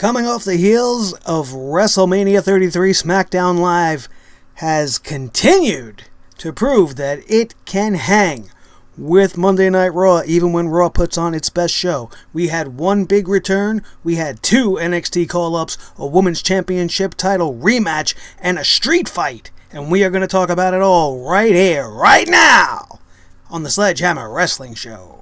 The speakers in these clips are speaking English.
Coming off the heels of WrestleMania 33, SmackDown Live has continued to prove that it can hang with Monday Night Raw, even when Raw puts on its best show. We had one big return, we had two NXT call-ups, a Women's Championship title rematch, and a street fight. And we are going to talk about it all right here, right now, on the Sledgehammer Wrestling Show.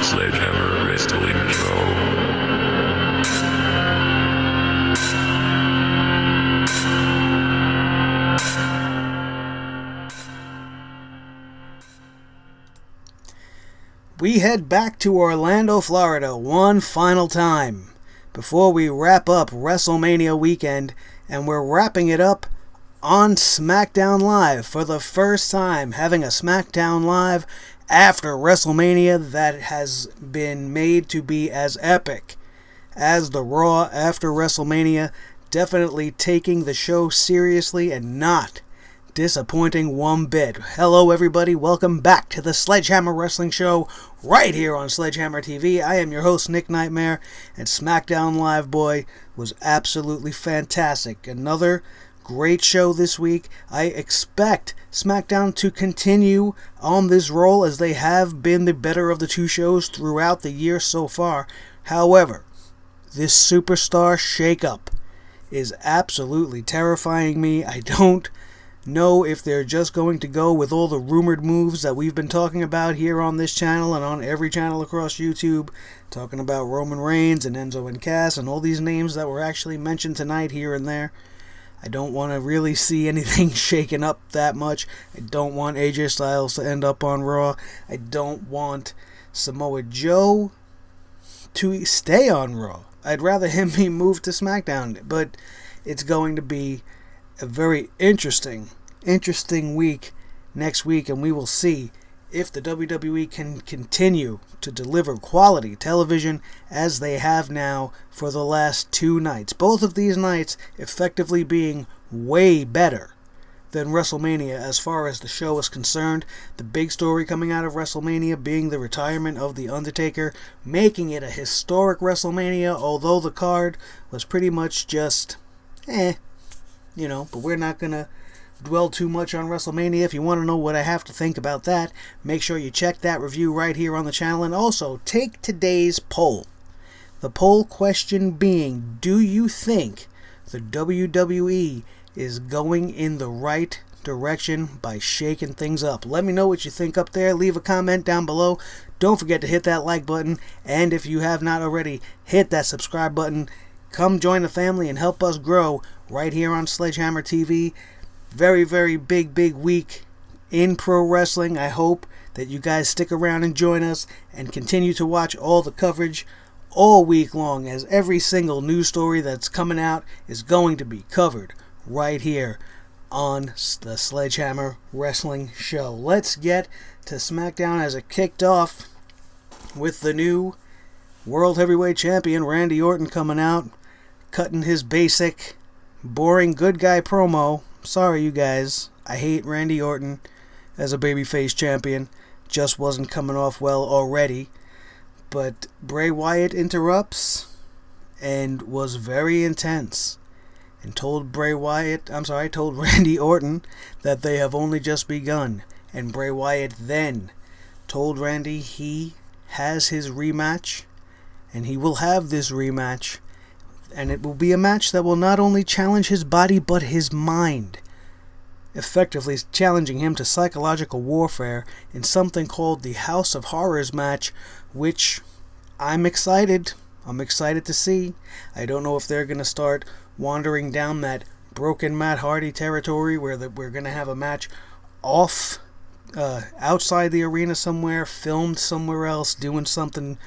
Sledgehammer Wrestling Show. We head back to Orlando, Florida one final time before we wrap up WrestleMania weekend, and we're wrapping it up on SmackDown Live for the first time, having a SmackDown Live after WrestleMania that has been made to be as epic as the Raw after WrestleMania, definitely taking the show seriously and not disappointing one bit. Hello everybody, welcome back to the Sledgehammer Wrestling Show right here on Sledgehammer TV. I am your host Nick Nightmare, and SmackDown Live, boy, was absolutely fantastic. Another great show this week. I expect SmackDown to continue on this roll as they have been the better of the two shows throughout the year so far. However, this superstar shakeup is absolutely terrifying me. I don't know if they're just going to go with all the rumored moves that we've been talking about here on this channel and on every channel across YouTube, talking about Roman Reigns and Enzo and Cass and all these names that were actually mentioned tonight here and there. I don't want to really see anything shaken up that much. I don't want AJ Styles to end up on Raw. I don't want Samoa Joe to stay on Raw. I'd rather him be moved to SmackDown. But it's going to be a very interesting week next week, and we will see if the WWE can continue to deliver quality television as they have now for the last two nights. Both of these nights effectively being way better than WrestleMania as far as the show is concerned. The big story coming out of WrestleMania being the retirement of The Undertaker, making it a historic WrestleMania, although the card was pretty much just, but we're not going to dwell too much on WrestleMania. If you want to know what I have to think about that, make sure you check that review right here on the channel, and also take today's poll. The poll question being, do you think the WWE is going in the right direction by shaking things up? Let me know what you think up there. Leave a comment down below. Don't forget to hit that like button, and if you have not already, hit that subscribe button. Come join the family and help us grow right here on Sledgehammer TV. Very, very big week in pro wrestling. I hope that you guys stick around and join us and continue to watch all the coverage all week long, as every single news story that's coming out is going to be covered right here on the Sledgehammer Wrestling Show. Let's get to SmackDown as it kicked off with the new World Heavyweight Champion Randy Orton coming out, cutting his basic, boring good guy promo. Sorry, you guys. I hate Randy Orton as a babyface champion. Just wasn't coming off well already. But Bray Wyatt interrupts and was very intense and told Randy Orton that they have only just begun. And Bray Wyatt then told Randy he has his rematch, and he will have this rematch. And it will be a match that will not only challenge his body, but his mind. Effectively challenging him to psychological warfare in something called the House of Horrors match, which I'm excited to see. I don't know if they're going to start wandering down that broken Matt Hardy territory where we're going to have a match outside the arena somewhere, filmed somewhere else, doing something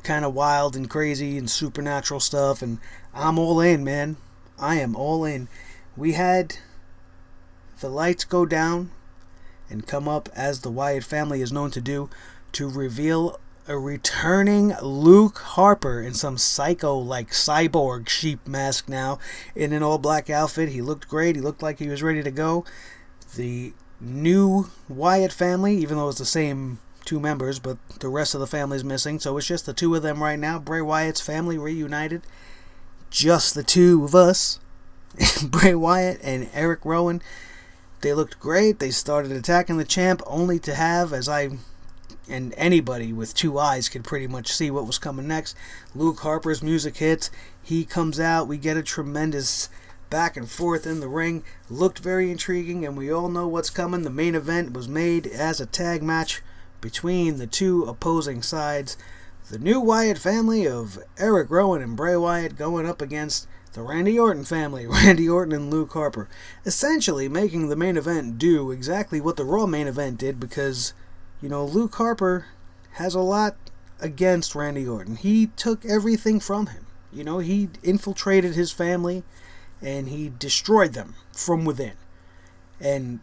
kind of wild and crazy and supernatural stuff, and I'm all in, man. I am all in. We had the lights go down and come up, as the Wyatt family is known to do, to reveal a returning Luke Harper in some psycho-like cyborg sheep mask now, in an all-black outfit. He looked great. He looked like he was ready to go. The new Wyatt family, even though it's the same two members, but the rest of the family's missing, so it's just the two of them right now. Bray Wyatt's family reunited. Just the two of us. Bray Wyatt and Eric Rowan. They looked great. They started attacking the champ, only to have, and anybody with two eyes could pretty much see what was coming next. Luke Harper's music hits. He comes out. We get a tremendous back and forth in the ring. Looked very intriguing, and we all know what's coming. The main event was made as a tag match between the two opposing sides. The new Wyatt family of Eric Rowan and Bray Wyatt going up against the Randy Orton family, Randy Orton and Luke Harper. Essentially making the main event do exactly what the Raw main event did, because, Luke Harper has a lot against Randy Orton. He took everything from him. He infiltrated his family and he destroyed them from within. And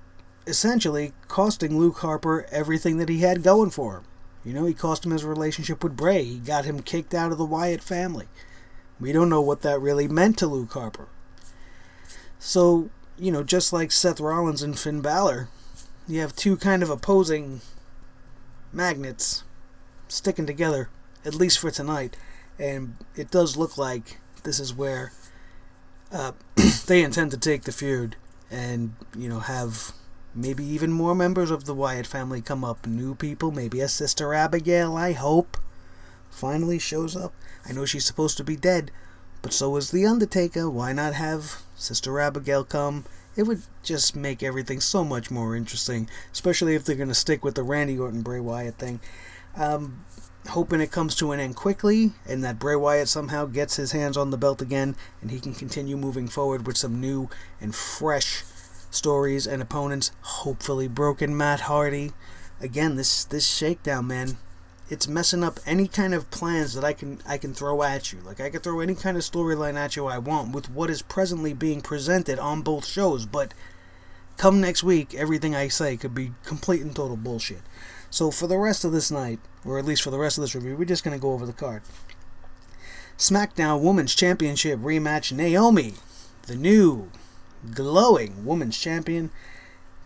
essentially costing Luke Harper everything that he had going for him. He cost him his relationship with Bray. He got him kicked out of the Wyatt family. We don't know what that really meant to Luke Harper. So, just like Seth Rollins and Finn Balor, you have two kind of opposing magnets sticking together, at least for tonight. And it does look like this is where they intend to take the feud and, have maybe even more members of the Wyatt family come up. New people, maybe a Sister Abigail, I hope, finally shows up. I know she's supposed to be dead, but so is The Undertaker. Why not have Sister Abigail come? It would just make everything so much more interesting, especially if they're going to stick with the Randy Orton Bray Wyatt thing. Hoping it comes to an end quickly and that Bray Wyatt somehow gets his hands on the belt again and he can continue moving forward with some new and fresh stories and opponents. Hopefully broken Matt Hardy. Again, this shakedown, man, it's messing up any kind of plans that I can throw at you. Like, I can throw any kind of storyline at you I want with what is presently being presented on both shows, but come next week, everything I say could be complete and total bullshit. So for the rest of this night, or at least for the rest of this review, we're just going to go over the card. SmackDown Women's Championship rematch. Naomi, the new glowing Women's Champion,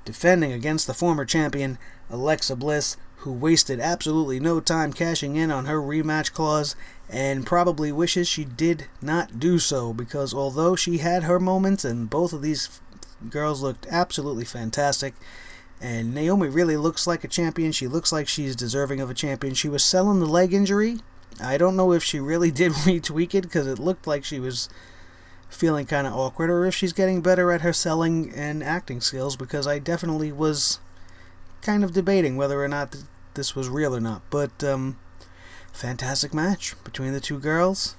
defending against the former champion, Alexa Bliss, who wasted absolutely no time cashing in on her rematch clause and probably wishes she did not do so, because although she had her moments and both of these girls looked absolutely fantastic, and Naomi really looks like a champion. She looks like she's deserving of a champion. She was selling the leg injury. I don't know if she really did retweak it, because it looked like she was feeling kind of awkward, or if she's getting better at her selling and acting skills, because I definitely was kind of debating whether or not this was real or not. But fantastic match between the two girls.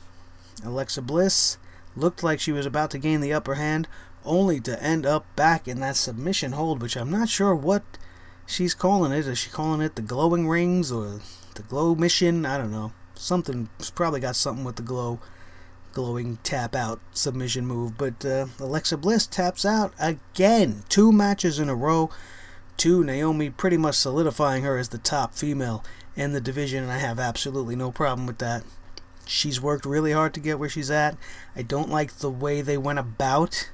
Alexa Bliss looked like she was about to gain the upper hand, only to end up back in that submission hold, which I'm not sure what she's calling it. Is she calling it the glowing rings or the glow mission? I don't know. Something, it's probably got something with the glowing tap out submission move. But Alexa Bliss taps out again. 2 matches in a row to Naomi, pretty much solidifying her as the top female in the division, and I have absolutely no problem with that. She's worked really hard to get where she's at. I don't like the way they went about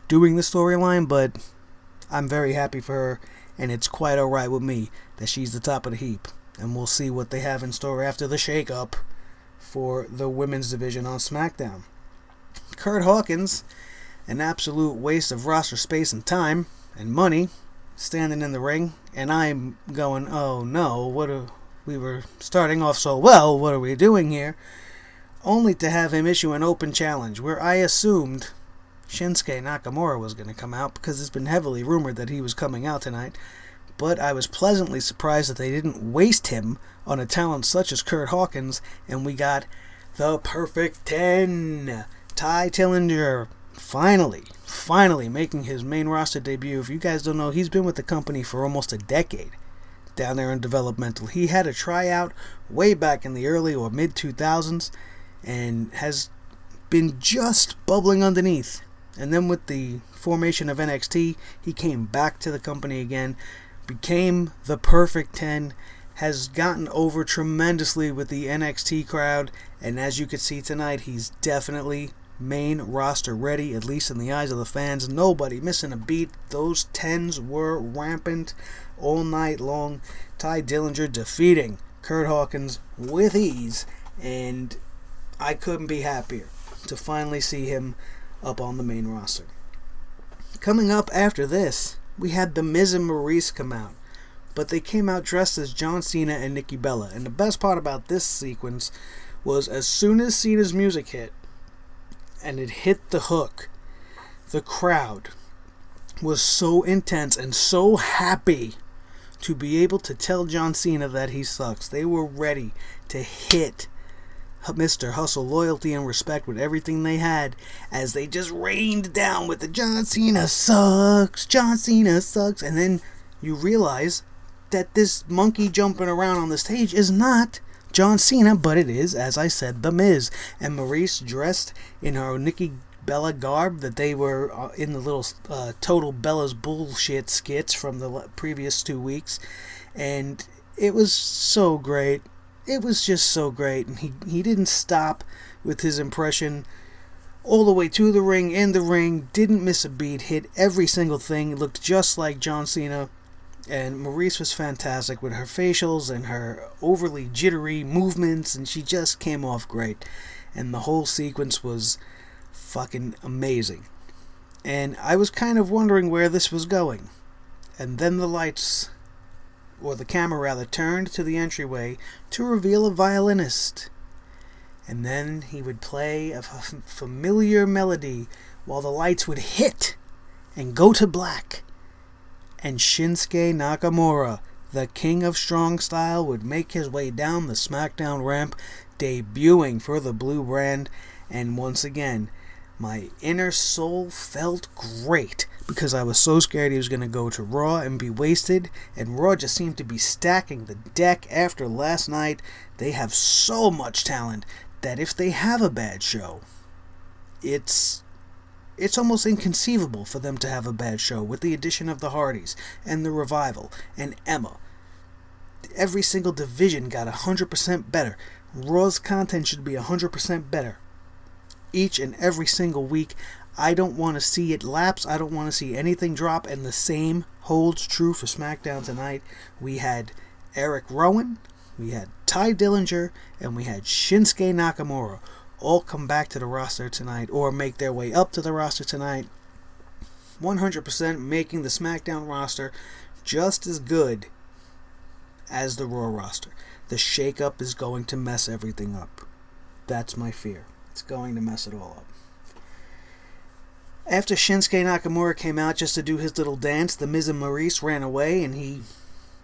doing the storyline, but I'm very happy for her, and it's quite alright with me that she's the top of the heap. And we'll see what they have in store after the shake-up for the women's division on SmackDown. Kurt Hawkins, an absolute waste of roster space and time and money, standing in the ring, and I'm going, oh no, we were starting off so well, what are we doing here? Only to have him issue an open challenge, where I assumed Shinsuke Nakamura was going to come out, because it's been heavily rumored that he was coming out tonight. But I was pleasantly surprised that they didn't waste him on a talent such as Kurt Hawkins, and we got the Perfect 10. Tye Dillinger finally making his main roster debut. If you guys don't know, he's been with the company for almost a decade down there in developmental. He had a tryout way back in the early or mid 2000s and has been just bubbling underneath. And then with the formation of NXT, he came back to the company again, became the Perfect 10, has gotten over tremendously with the NXT crowd, and as you could see tonight, he's definitely main roster ready, at least in the eyes of the fans. Nobody missing a beat. Those 10s were rampant all night long. Tye Dillinger defeating Kurt Hawkins with ease, and I couldn't be happier to finally see him up on the main roster. Coming up after this, we had The Miz and Maurice come out, but they came out dressed as John Cena and Nikki Bella. And the best part about this sequence was as soon as Cena's music hit, and it hit the hook, the crowd was so intense and so happy to be able to tell John Cena that he sucks. They were ready to hit Mr. Hustle loyalty and respect with everything they had, as they just rained down with the John Cena sucks, John Cena sucks. And then you realize that this monkey jumping around on the stage is not John Cena, but it is, as I said, The Miz. And Maurice, dressed in her Nikki Bella garb that they were in the little Total Bella's bullshit skits from the previous 2 weeks. And it was so great. It was just so great. And he didn't stop with his impression all the way to the ring, in the ring, didn't miss a beat, hit every single thing, looked just like John Cena. And Maurice was fantastic with her facials and her overly jittery movements, and she just came off great. And the whole sequence was fucking amazing. And I was kind of wondering where this was going. And then the lights, or the camera rather, turned to the entryway to reveal a violinist. And then he would play a familiar melody while the lights would hit and go to black. And Shinsuke Nakamura, the king of strong style, would make his way down the SmackDown ramp, debuting for the blue brand. And once again, my inner soul felt great, because I was so scared he was going to go to Raw and be wasted, and Raw just seemed to be stacking the deck after last night. They have so much talent that if they have a bad show, it's almost inconceivable for them to have a bad show. With the addition of the Hardys and the Revival and Emma, every single division got 100% better. Raw's content should be 100% better each and every single week. I don't want to see it lapse. I don't want to see anything drop, and the same holds true for SmackDown tonight. We had Eric Rowan, we had Tye Dillinger, and we had Shinsuke Nakamura all come back to the roster tonight, or make their way up to the roster tonight, 100% making the SmackDown roster just as good as the Raw roster. The shakeup is going to mess everything up. That's my fear. It's going to mess it all up. After Shinsuke Nakamura came out just to do his little dance, the Miz and Maurice ran away, and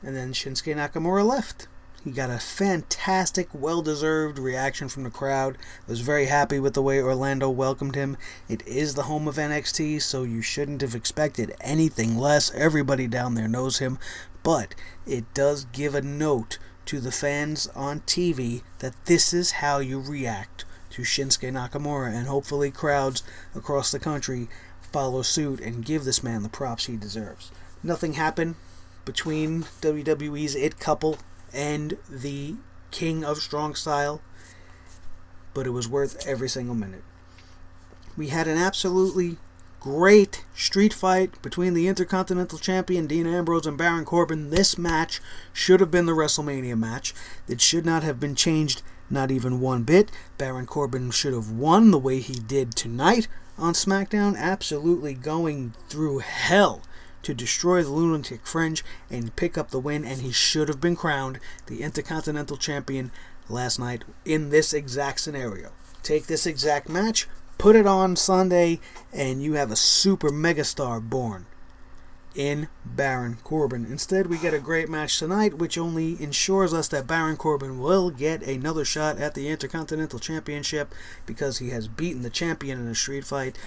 then Shinsuke Nakamura left. He got a fantastic, well-deserved reaction from the crowd. I was very happy with the way Orlando welcomed him. It is the home of NXT, so you shouldn't have expected anything less. Everybody down there knows him. But it does give a note to the fans on TV that this is how you react to Shinsuke Nakamura, and hopefully crowds across the country follow suit and give this man the props he deserves. Nothing happened between WWE's It couple and the King of Strong Style, but it was worth every single minute. We had an absolutely great street fight between the Intercontinental Champion Dean Ambrose and Baron Corbin. This match should have been the WrestleMania match. It should not have been changed, not even one bit. Baron Corbin should have won the way he did tonight on SmackDown, absolutely going through hell to destroy the Lunatic Fringe and pick up the win, and he should have been crowned the Intercontinental Champion last night in this exact scenario. Take this exact match, put it on Sunday, and you have a super megastar born in Baron Corbin. Instead, we get a great match tonight, which only ensures us that Baron Corbin will get another shot at the Intercontinental Championship, because he has beaten the champion in a street fight.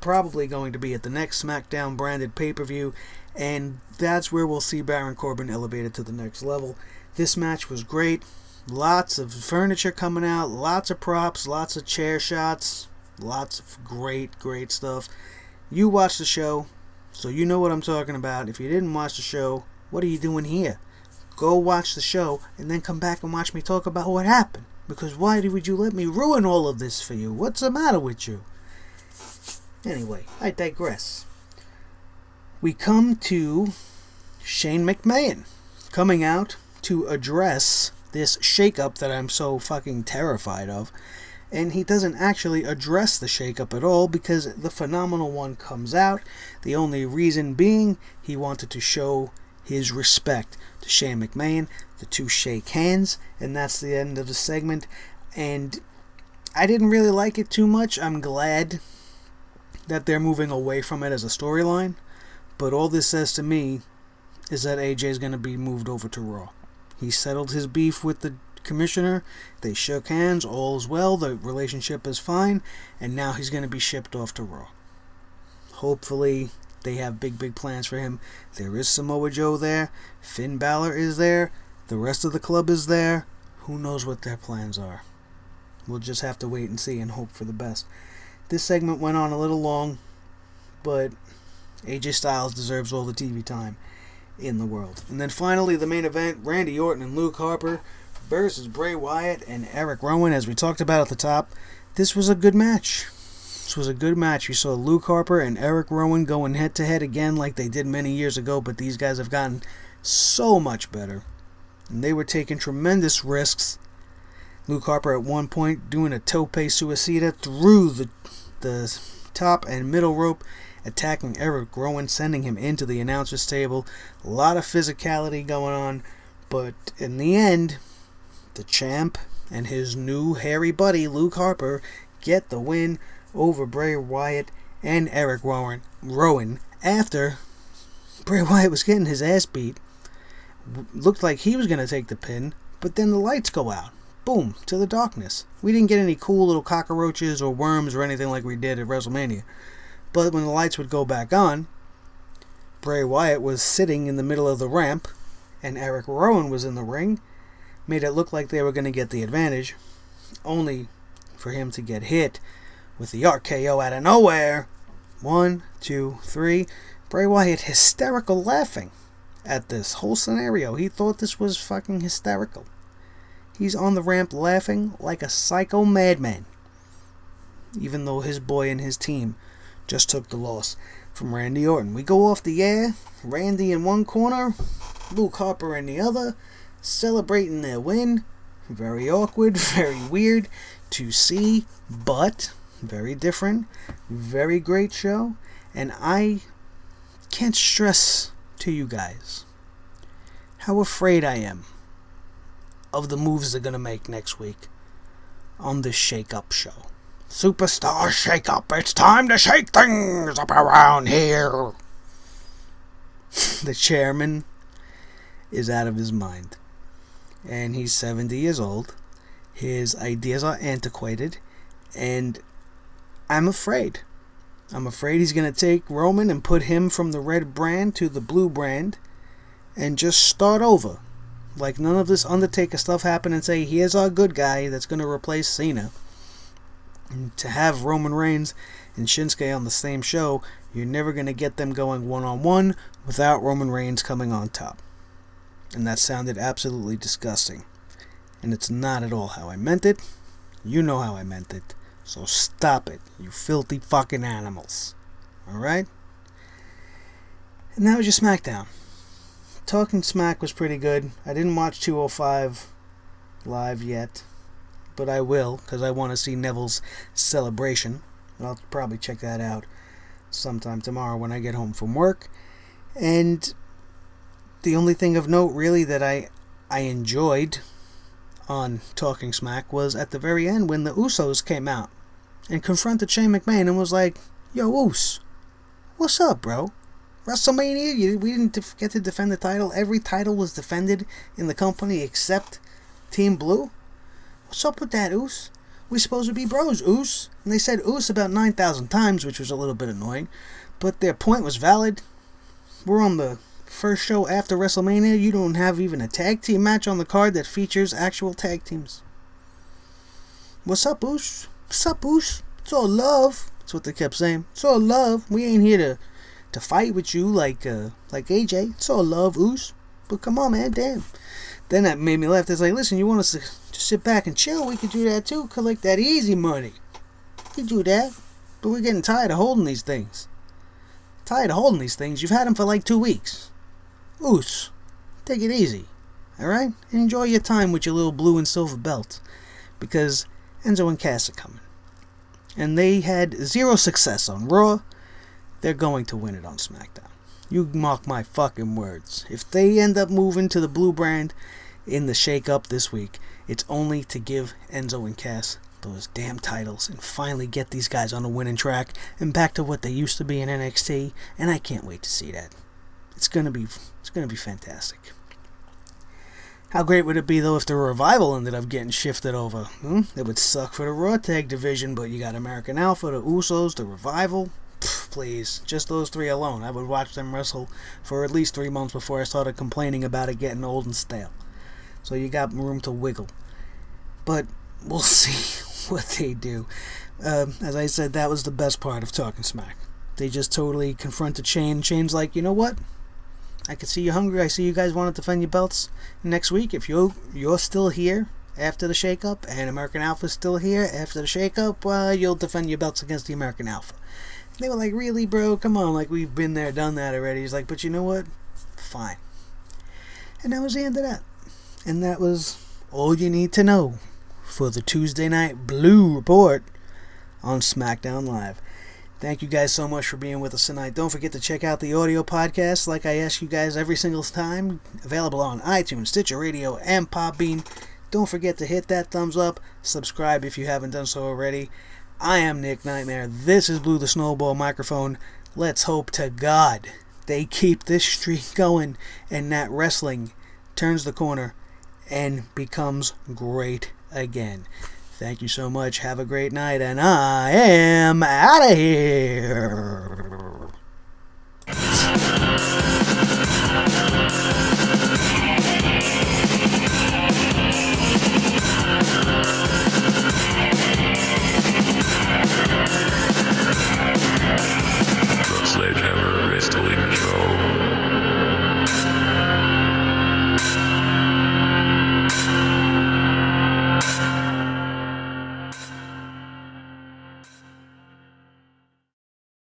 Probably going to be at the next SmackDown branded pay-per-view, and that's where we'll see Baron Corbin elevated to the next level. This match was great. Lots of furniture coming out, lots of props, lots of chair shots, lots of great stuff. You watched the show, so you know what I'm talking about. If you didn't watch the show, what are you doing here? go watch the show and then come back and watch me talk about what happened. Because why would you let me ruin all of this for you? What's the matter with you? Anyway, I digress. We come to Shane McMahon coming out to address this shakeup that I'm so fucking terrified of. And he doesn't actually address the shakeup at all because the Phenomenal One comes out. The only reason being he wanted to show his respect to Shane McMahon. The two shake hands, and that's the end of the segment. And I didn't really like it too much. I'm glad that they're moving away from it as a storyline. But all this says to me is that AJ is going to be moved over to Raw. He settled his beef with the commissioner. They shook hands. All is well. The relationship is fine. And now he's going to be shipped off to Raw. Hopefully they have big plans for him. There is Samoa Joe there. Finn Balor is there. The rest of the club is there. Who knows what their plans are? We'll just have to wait and see and hope for the best. This segment went on a little long, but AJ Styles deserves all the TV time in the world. And then finally, the main event, Randy Orton and Luke Harper versus Bray Wyatt and Eric Rowan. As we talked about at the top, this was a good match. This was a good match. We saw Luke Harper and Eric Rowan going head-to-head again like they did many years ago, but these guys have gotten so much better. And they were taking tremendous risks. Luke Harper at one point doing a tope suicida through the top and middle rope, attacking Eric Rowan, sending him into the announcer's table. A lot of physicality going on, but in the end, the champ and his new hairy buddy Luke Harper get the win over Bray Wyatt and Eric Rowan after Bray Wyatt was getting his ass beat. Looked like he was going to take the pin, but then the lights go out. Boom, to the darkness. We didn't get any cool little cockroaches or worms or anything like we did at WrestleMania. But when the lights would go back on, Bray Wyatt was sitting in the middle of the ramp, and Eric Rowan was in the ring. Made it look like they were going to get the advantage, only for him to get hit with the RKO out of nowhere. 1, 2, 3. Bray Wyatt hysterical laughing at this whole scenario. He thought this was fucking hysterical. He's on the ramp laughing like a psycho madman, even though his boy and his team just took the loss from Randy Orton. We go off the air, Randy in one corner, Luke Harper in the other, celebrating their win. Very awkward, very weird to see, but very different. Very great show, and I can't stress to you guys how afraid I am of the moves they're going to make next week on this shake-up show. Superstar shake-up. It's time to shake things up around here. The chairman is out of his mind. And he's 70 years old. His ideas are antiquated. And I'm afraid. I'm afraid he's going to take Roman and put him from the red brand to the blue brand and just start over. Like none of this Undertaker stuff happened and say, here's our good guy that's going to replace Cena. And to have Roman Reigns and Shinsuke on the same show, you're never going to get them going one-on-one without Roman Reigns coming on top. And that sounded absolutely disgusting. And it's not at all how I meant it. You know how I meant it. So stop it, you filthy fucking animals. Alright? And that was your SmackDown. Talking Smack was pretty good. I didn't watch 205 live yet, but I will, because I want to see Neville's celebration. I'll probably check that out sometime tomorrow when I get home from work. And the only thing of note, really, that I enjoyed on Talking Smack was at the very end when the Usos came out and confronted Shane McMahon and was like, yo, Us, what's up, bro? WrestleMania, we didn't get to defend the title. Every title was defended in the company except Team Blue. What's up with that, Us? We supposed to be bros, Us. And they said Us about 9,000 times, which was a little bit annoying. But their point was valid. We're on the first show after WrestleMania. You don't have even a tag team match on the card that features actual tag teams. What's up, Us? What's up, Us? It's all love. That's what they kept saying. It's all love. We ain't here to fight with you like AJ. It's all love, Us. But come on, man, damn. Then that made me laugh. It's like, listen, you want us to just sit back and chill? We could do that too. Collect that easy money. We do that. But we're getting tired of holding these things. You've had them for like 2 weeks. Oos. Take it easy. Alright? Enjoy your time with your little blue and silver belt. Because Enzo and Cass are coming. And they had 0 success on Raw. They're going to win it on SmackDown. You mark my fucking words. If they end up moving to the blue brand in the shake-up this week, it's only to give Enzo and Cass those damn titles and finally get these guys on the winning track and back to what they used to be in NXT. And I can't wait to see that. It's gonna be fantastic. How great would it be, though, if the Revival ended up getting shifted over? It would suck for the Raw Tag Division, but you got American Alpha, the Usos, the Revival. Please, just those 3 alone. I would watch them wrestle for at least 3 months before I started complaining about it getting old and stale. So you got room to wiggle. But we'll see what they do. As I said, that was the best part of Talking Smack. They just totally confronted Shane. Shane's like, you know what? I can see you're hungry. I see you guys want to defend your belts next week. If you're still here after the shakeup and American Alpha's still here after the shakeup, you'll defend your belts against the American Alpha. They were like, really, bro? Come on, like, we've been there, done that already. He's like, but you know what? Fine. And that was the end of that. And that was all you need to know for the Tuesday Night Blue Report on SmackDown Live. Thank you guys so much for being with us tonight. Don't forget to check out the audio podcast, like I ask you guys every single time. Available on iTunes, Stitcher Radio, and Podbean. Don't forget to hit that thumbs up. Subscribe if you haven't done so already. I am Nick Nightmare. This is Blue the Snowball Microphone. Let's hope to God they keep this streak going and that wrestling turns the corner and becomes great again. Thank you so much. Have a great night, and I am out of here.